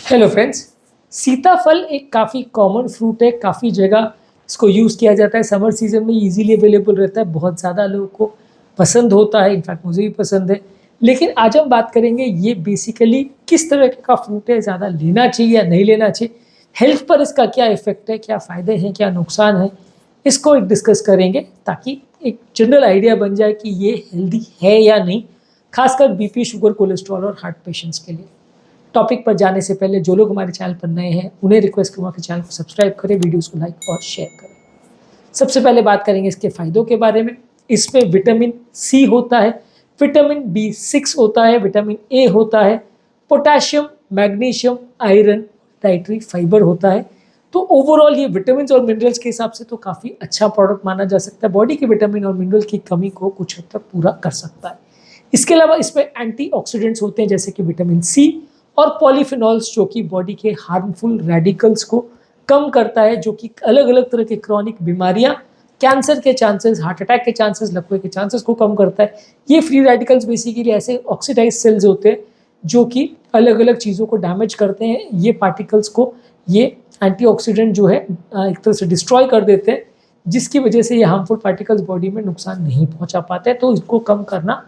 Hello friends, सीताफल एक काफ़ी कॉमन फ्रूट है। काफ़ी जगह इसको यूज़ किया जाता है। समर सीजन में इजीली अवेलेबल रहता है, बहुत ज़्यादा लोगों को पसंद होता है। इनफैक्ट मुझे भी पसंद है। लेकिन आज हम बात करेंगे ये बेसिकली किस तरह का फ्रूट है, ज़्यादा लेना चाहिए या नहीं लेना चाहिए, हेल्थ पर इसका क्या इफेक्ट है, क्या फ़ायदे हैं, क्या नुकसान है, इसको एक डिस्कस करेंगे ताकि एक जनरल आइडिया बन जाए कि ये हेल्दी है या नहीं, खासकर बीपी, शुगर, कोलेस्ट्रॉल और हार्ट पेशेंट्स के लिए। टॉपिक पर जाने से पहले जो लोग हमारे चैनल पर नए हैं उन्हें रिक्वेस्ट करूँगा कि चैनल को सब्सक्राइब करें, वीडियोस को लाइक और शेयर करें। सबसे पहले बात करेंगे इसके फायदों के बारे में। इसमें विटामिन सी होता है, विटामिन B6 होता है, विटामिन ए होता है, potassium, magnesium, iron, dietary fibre होता है। तो ओवरऑल ये विटामिन और मिनरल्स के हिसाब से तो काफ़ी अच्छा प्रोडक्ट माना जा सकता है। बॉडी के विटामिन और मिनरल की कमी को कुछ हद तक पूरा कर सकता है। इसके अलावा इसमें एंटीऑक्सीडेंट्स होते हैं जैसे कि विटामिन सी और पॉलीफिनॉल्स, जो कि बॉडी के हार्मफुल रेडिकल्स को कम करता है, जो कि अलग अलग तरह की क्रॉनिक बीमारियां, कैंसर के चांसेस, हार्ट अटैक के चांसेस, लकवे के चांसेस को कम करता है। ये फ्री रेडिकल्स बेसिकली ऐसे ऑक्सीडाइज सेल्स होते हैं जो कि अलग अलग चीज़ों को डैमेज करते हैं। ये पार्टिकल्स को ये एंटीऑक्सीडेंट जो है एक तरह से डिस्ट्रॉय कर देते हैं, जिसकी वजह से ये हार्मफुल पार्टिकल्स बॉडी में नुकसान नहीं पहुंचा पाते। तो इसको कम करना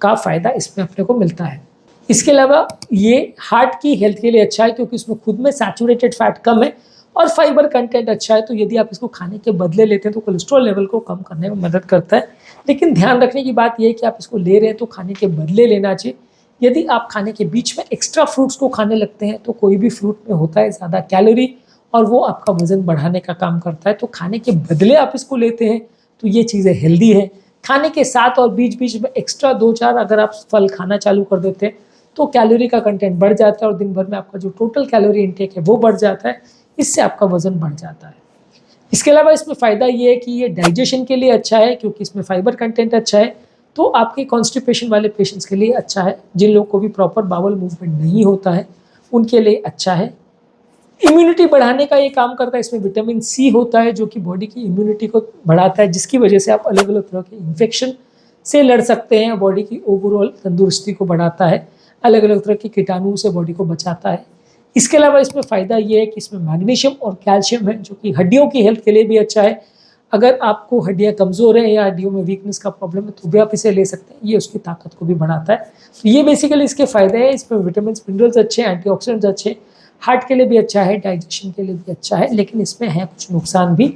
का फ़ायदा इसमें अपने को मिलता है। इसके अलावा ये हार्ट की हेल्थ के लिए अच्छा है क्योंकि इसमें खुद में सैचुरेटेड फैट कम है और फाइबर कंटेंट अच्छा है। तो यदि आप इसको खाने के बदले लेते हैं तो कोलेस्ट्रॉल लेवल को कम करने में मदद करता है। लेकिन ध्यान रखने की बात यह है कि आप इसको ले रहे हैं तो खाने के बदले लेना चाहिए। यदि आप खाने के बीच में एक्स्ट्रा फ्रूट्स को खाने लगते हैं तो कोई भी फ्रूट में होता है ज़्यादा कैलोरी और वो आपका वजन बढ़ाने का काम करता है। तो खाने के बदले आप इसको लेते हैं तो ये चीज़ें हेल्दी है। खाने के साथ और बीच बीच में एक्स्ट्रा 2-4 अगर आप फल खाना चालू कर देते हैं तो कैलोरी का कंटेंट बढ़ जाता है और दिन भर में आपका जो टोटल कैलोरी इंटेक है वो बढ़ जाता है। इससे आपका वजन बढ़ जाता है। इसके अलावा इसमें फ़ायदा ये है कि ये डाइजेशन के लिए अच्छा है क्योंकि इसमें फाइबर कंटेंट अच्छा है। तो आपके कॉन्स्टिपेशन वाले पेशेंट्स के लिए अच्छा है। जिन लोगों को भी प्रॉपर बाउल मूवमेंट नहीं होता है उनके लिए अच्छा है। इम्यूनिटी बढ़ाने का ये काम करता है। इसमें विटामिन सी होता है जो कि बॉडी की इम्यूनिटी को बढ़ाता है, जिसकी वजह से आप अलग अलग तरह के इन्फेक्शन से लड़ सकते हैं। बॉडी की ओवरऑल तंदुरुस्ती को बढ़ाता है, अलग अलग तरह के कीटाणुओं से बॉडी को बचाता है। इसके अलावा इसमें फ़ायदा ये है कि इसमें मैग्नीशियम और कैल्शियम है जो कि हड्डियों की हेल्थ के लिए भी अच्छा है। अगर आपको हड्डियाँ कमज़ोर हैं या हड्डियों में वीकनेस का प्रॉब्लम है तो भी आप इसे ले सकते हैं। ये उसकी ताकत को भी बढ़ाता है। तो ये बेसिकली इसके फ़ायदे हैं। इसमें विटामिन मिनरल्स अच्छे हैं, एंटीऑक्सीडेंट्स अच्छे, हार्ट के लिए भी अच्छा है, डाइजेशन के लिए भी अच्छा है। लेकिन इसमें है कुछ नुकसान भी।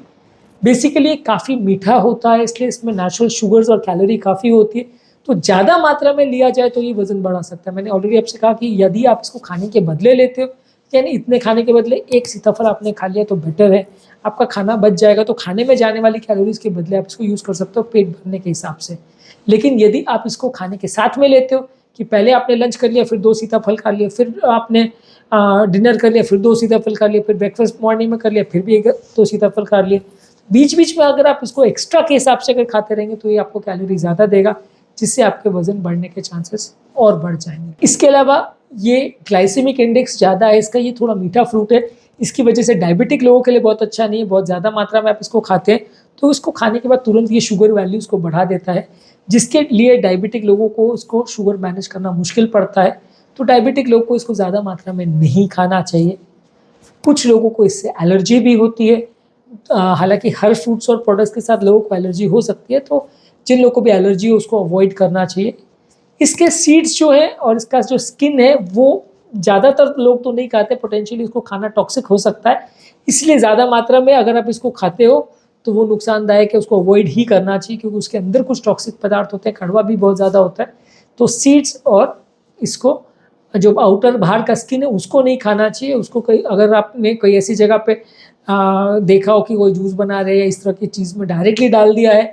बेसिकली काफ़ी मीठा होता है, इसलिए इसमें नेचुरल शुगर्स और कैलोरी काफ़ी होती है। तो ज़्यादा मात्रा में लिया जाए तो ये वज़न बढ़ा सकता है। मैंने ऑलरेडी आपसे कहा कि यदि आप इसको खाने के बदले लेते हो, यानी इतने खाने के बदले एक सीताफल आपने खा लिया तो बेटर है, आपका खाना बच जाएगा। तो खाने में जाने वाली कैलोरीज के बदले आप इसको यूज़ कर सकते हो पेट भरने के हिसाब से। लेकिन यदि आप इसको खाने के साथ में लेते हो कि पहले आपने लंच कर लिया, फिर 2 सीताफल खा लिया, फिर आपने डिनर कर लिया, फिर 2 सीताफल खा लिया, फिर ब्रेकफास्ट मॉर्निंग में कर लिया, फिर भी 2 सीताफल खा लिए, बीच बीच में अगर आप इसको एक्स्ट्रा के हिसाब से अगर खाते रहेंगे तो ये आपको कैलोरी ज़्यादा देगा, जिससे आपके वजन बढ़ने के चांसेस और बढ़ जाएंगे। इसके अलावा ये ग्लाइसेमिक इंडेक्स ज़्यादा है इसका। ये थोड़ा मीठा फ्रूट है, इसकी वजह से डायबिटिक लोगों के लिए बहुत अच्छा नहीं है। बहुत ज़्यादा मात्रा में आप इसको खाते हैं तो इसको खाने के बाद तुरंत ये शुगर वैल्यूज़ को बढ़ा देता है, जिसके लिए डायबिटिक लोगों को इसको शुगर मैनेज करना मुश्किल पड़ता है। तो डायबिटिक लोगों को इसको ज़्यादा मात्रा में नहीं खाना चाहिए। कुछ लोगों को इससे एलर्जी भी होती है। हालांकि हर फ्रूट्स और प्रोडक्ट्स के साथ लोगों को एलर्जी हो सकती है, तो जिन लोगों को भी एलर्जी हो उसको अवॉइड करना चाहिए। इसके सीड्स जो है और इसका जो स्किन है वो ज़्यादातर लोग तो नहीं खाते, पोटेंशियली इसको खाना टॉक्सिक हो सकता है। इसलिए ज़्यादा मात्रा में अगर आप इसको खाते हो तो वो नुकसानदायक है, उसको अवॉइड ही करना चाहिए क्योंकि उसके अंदर कुछ टॉक्सिक पदार्थ होते हैं, कड़वा भी बहुत ज़्यादा होता है। तो सीड्स और इसको जो आउटर बाहर का स्किन है उसको नहीं खाना चाहिए। उसको कहीं अगर आपने कोई ऐसी जगह पे देखा हो कि कोई जूस बना रहे हैं इस तरह की चीज़ में डायरेक्टली डाल दिया है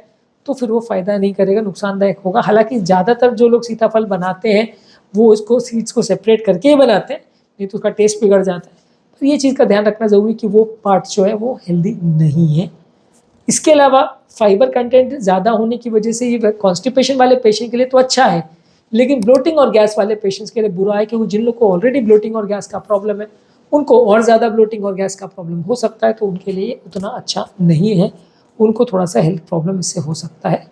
तो फिर वो फ़ायदा नहीं करेगा, नुकसानदायक होगा। हालांकि ज़्यादातर जो लोग सीताफल बनाते हैं वो इसको सीड्स को सेपरेट करके ही बनाते हैं, नहीं तो उसका टेस्ट बिगड़ जाता है। तो ये चीज़ का ध्यान रखना ज़रूरी कि वो पार्ट जो है वो हेल्दी नहीं है। इसके अलावा फाइबर कंटेंट ज़्यादा होने की वजह से ये कॉन्स्टिपेशन वाले पेशेंट के लिए तो अच्छा है, लेकिन ब्लोटिंग और गैस वाले पेशेंट्स के लिए बुरा है क्योंकि जिन लोग को ऑलरेडी ब्लोटिंग और गैस का प्रॉब्लम है उनको और ज़्यादा ब्लोटिंग और गैस का प्रॉब्लम हो सकता है। तो उनके लिए उतना अच्छा नहीं है, उनको थोड़ा सा हेल्थ प्रॉब्लम इससे हो सकता है।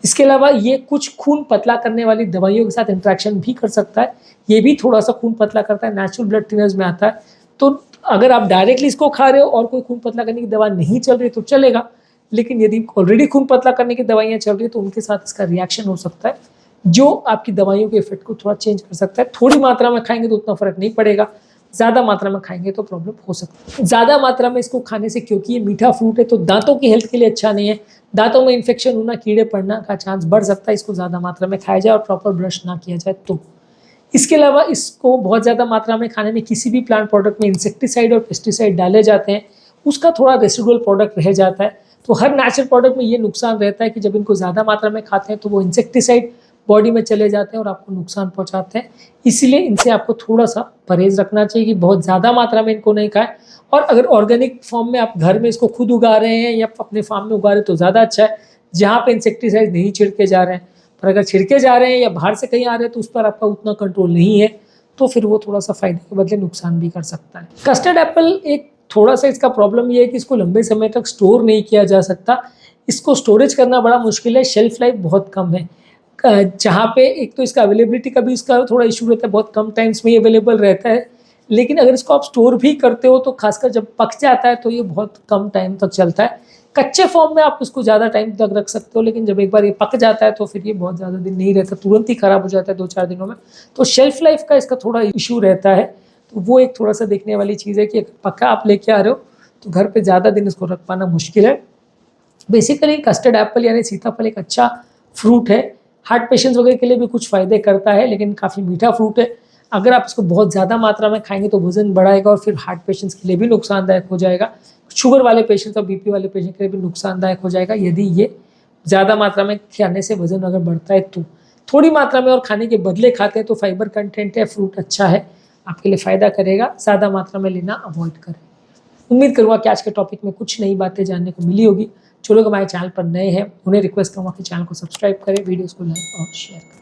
इसके अलावा ये कुछ खून पतला करने वाली दवाइयों के साथ इंटरेक्शन भी कर सकता है, ये भी थोड़ा सा खून पतला करता है, नेचुरल ब्लड थिनर्स में आता है। तो अगर आप डायरेक्टली इसको खा रहे हो और कोई खून पतला करने की दवा नहीं चल रही तो चलेगा, लेकिन यदि ऑलरेडी खून पतला करने की दवाइयाँ चल रही है तो उनके साथ इसका रिएक्शन हो सकता है, जो आपकी दवाइयों के इफेक्ट को थोड़ा चेंज कर सकता है। थोड़ी मात्रा में खाएंगे तो उतना फर्क नहीं पड़ेगा, ज़्यादा मात्रा में खाएंगे तो प्रॉब्लम हो सकती है। ज़्यादा मात्रा में इसको खाने से, क्योंकि ये मीठा फ्रूट है तो दांतों की हेल्थ के लिए अच्छा नहीं है, दांतों में इन्फेक्शन होना, कीड़े पड़ना का चांस बढ़ सकता है इसको ज़्यादा मात्रा में खाया जाए और प्रॉपर ब्रश ना किया जाए तो। इसके अलावा इसको बहुत ज़्यादा मात्रा में खाने में किसी भी प्लांट प्रोडक्ट में इंसेक्टिसाइड और पेस्टिसाइड डाले जाते हैं, उसका थोड़ा रेसिडुअल प्रोडक्ट रह जाता है। तो हर नेचुरल प्रोडक्ट में ये नुकसान रहता है कि जब इनको ज़्यादा मात्रा में खाते हैं तो वो इंसेक्टिसाइड बॉडी में चले जाते हैं और आपको नुकसान पहुंचाते हैं। इसीलिए इनसे आपको थोड़ा सा परहेज रखना चाहिए कि बहुत ज़्यादा मात्रा में इनको नहीं खाएं। और अगर ऑर्गेनिक फॉर्म में आप घर में इसको खुद उगा रहे हैं या अपने फार्म में उगा रहे हैं तो ज़्यादा अच्छा है, जहाँ पे इंसेक्टिसाइड नहीं छिड़के जा रहे हैं। पर अगर छिड़के जा रहे हैं या बाहर से कहीं आ रहे हैं तो उस पर आपका उतना कंट्रोल नहीं है, तो फिर वो थोड़ा सा फायदे के बदले नुकसान भी कर सकता है। कस्टर्ड एप्पल एक थोड़ा सा इसका प्रॉब्लम ये है कि इसको लंबे समय तक स्टोर नहीं किया जा सकता, इसको स्टोरेज करना बड़ा मुश्किल है, शेल्फ लाइफ बहुत कम है। जहाँ पे एक तो इसका अवेलेबिलिटी का भी इसका थोड़ा इशू रहता है, बहुत कम टाइम्स में ये अवेलेबल रहता है। लेकिन अगर इसको आप स्टोर भी करते हो तो खासकर जब पक जाता है तो ये बहुत कम टाइम तक चलता है। कच्चे फॉर्म में आप इसको ज़्यादा टाइम तक रख सकते हो, लेकिन जब एक बार ये पक जाता है तो फिर ये बहुत ज़्यादा दिन नहीं रहता, तुरंत ही ख़राब हो जाता है 2-4 दिनों में। तो शेल्फ लाइफ का इसका थोड़ा इशू रहता है, तो वो एक थोड़ा सा देखने वाली चीज़ है कि अगर पक्का आप लेके आ रहे हो तो घर पे ज़्यादा दिन इसको रख पाना मुश्किल है। बेसिकली कस्टर्ड एप्पल यानी सीताफल एक अच्छा फ्रूट है, हार्ट पेशेंट्स वगैरह के लिए भी कुछ फ़ायदे करता है, लेकिन काफ़ी मीठा फ्रूट है। अगर आप इसको बहुत ज़्यादा मात्रा में खाएंगे तो वज़न बढ़ाएगा और फिर हार्ट पेशेंट्स के लिए भी नुकसानदायक हो जाएगा, शुगर वाले पेशेंट्स और बीपी वाले पेशेंट के लिए भी नुकसानदायक हो जाएगा यदि ये ज़्यादा मात्रा में खाने से वज़न अगर बढ़ता है तो। थोड़ी मात्रा में और खाने के बदले खाते हैं तो फाइबर कंटेंट है, फ्रूट अच्छा है, आपके लिए फ़ायदा करेगा, ज़्यादा मात्रा में लेना अवॉइड करें। उम्मीद करूँगा कि आज के टॉपिक में कुछ नई बातें जानने को मिली होगी। जो लोग हमारे चैनल पर नए हैं उन्हें रिक्वेस्ट करूँगा कि चैनल को सब्सक्राइब करें, वीडियोज़ को लाइक और शेयर करें।